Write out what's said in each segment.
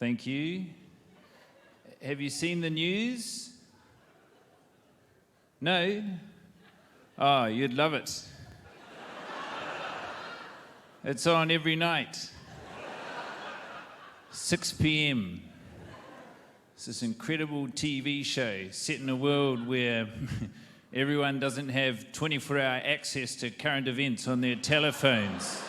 Thank you. Have you seen the news? No? Oh, you'd love it. It's on every night. 6 p.m. It's this incredible TV show set in a world where everyone doesn't have 24-hour access to current events on their telephones.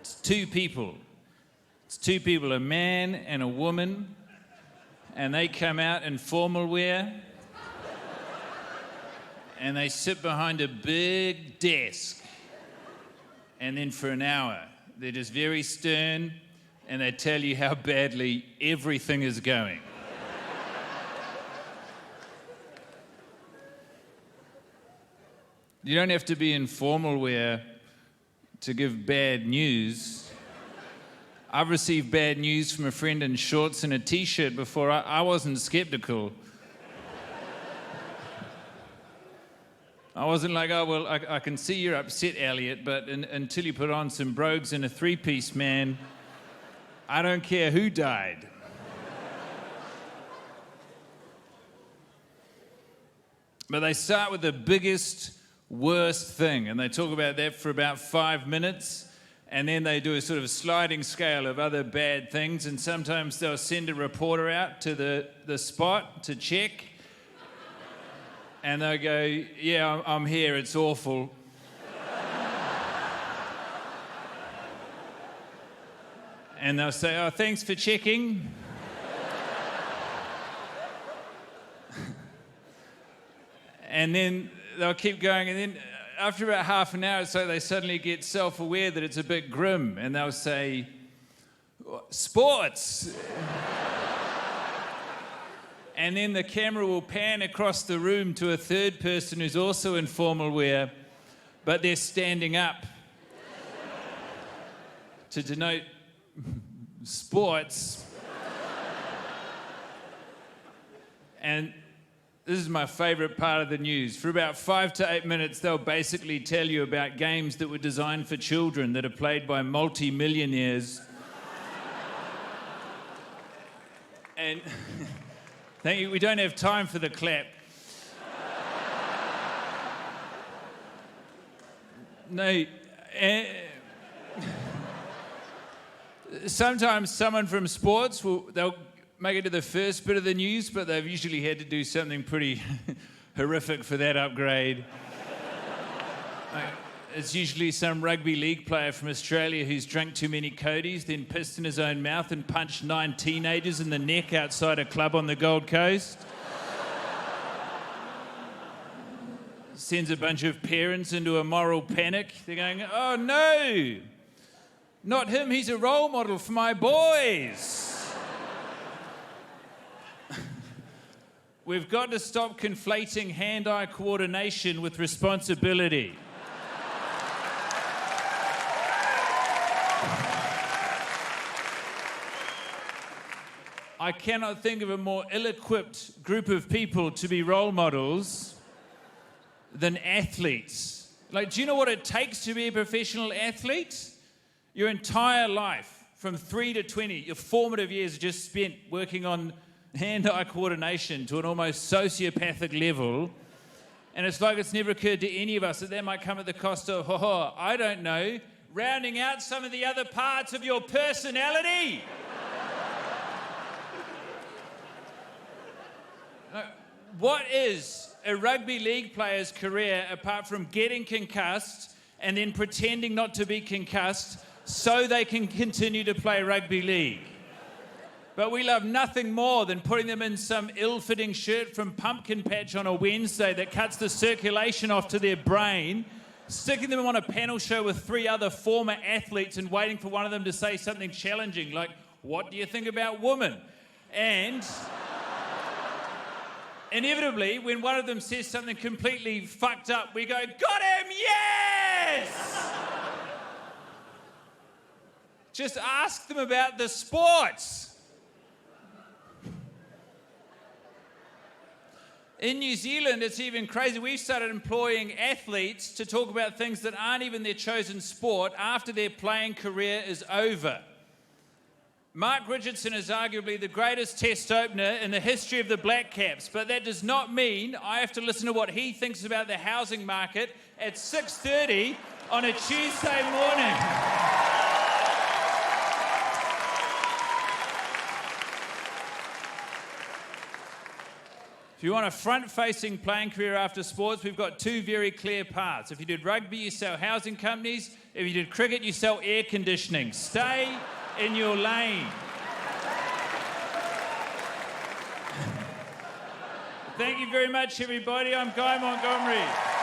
It's two people, a man and a woman, and they come out in formal wear and they sit behind a big desk, and then for an hour they're just very stern and they tell you how badly everything is going. You don't have to be in formal wear to give bad news. I've received bad news from a friend in shorts and a t-shirt before. I wasn't skeptical. I wasn't like, oh, well, I can see you're upset, Elliot, but until you put on some brogues and a three-piece, man, I don't care who died. But they start with the biggest, worst thing, and they talk about that for about 5 minutes, and then they do a sort of sliding scale of other bad things, and sometimes they'll send a reporter out to the spot to check, and they'll go, yeah, I'm here, it's awful. And they'll say, oh, thanks for checking. And then they'll keep going, and then after about half an hour or so, they suddenly get self-aware that it's a bit grim, and they'll say, sports. And then the camera will pan across the room to a third person who's also in formal wear, but they're standing up to denote sports. And this is my favorite part of the news. For about 5 to 8 minutes, they'll basically tell you about games that were designed for children that are played by multi-millionaires. And thank you, we don't have time for the clap. No, sometimes someone from sports, they'll make it to the first bit of the news, but they've usually had to do something pretty horrific for that upgrade. It's usually some rugby league player from Australia who's drank too many Codies, then pissed in his own mouth and punched 9 teenagers in the neck outside a club on the Gold Coast. Sends a bunch of parents into a moral panic. They're going, oh no, not him, he's a role model for my boys. We've got to stop conflating hand-eye coordination with responsibility. I cannot think of a more ill-equipped group of people to be role models than athletes. Like, do you know what it takes to be a professional athlete? Your entire life, from 3 to 20, your formative years are just spent working on hand-eye coordination to an almost sociopathic level. And it's like it's never occurred to any of us that might come at the cost of, I don't know, rounding out some of the other parts of your personality. What is a rugby league player's career apart from getting concussed and then pretending not to be concussed so they can continue to play rugby league? But we love nothing more than putting them in some ill-fitting shirt from Pumpkin Patch on a Wednesday that cuts the circulation off to their brain, sticking them on a panel show with 3 other former athletes and waiting for one of them to say something challenging, like, what do you think about women? And inevitably, when one of them says something completely fucked up, we go, got him, yes! Just ask them about the sports. In New Zealand, it's even crazy. We've started employing athletes to talk about things that aren't even their chosen sport after their playing career is over. Mark Richardson is arguably the greatest test opener in the history of the Black Caps, but that does not mean I have to listen to what he thinks about the housing market at 6:30 on a Tuesday morning. If you want a front-facing playing career after sports, we've got two very clear paths. If you did rugby, you sell housing companies. If you did cricket, you sell air conditioning. Stay in your lane. Thank you very much, everybody. I'm Guy Montgomery.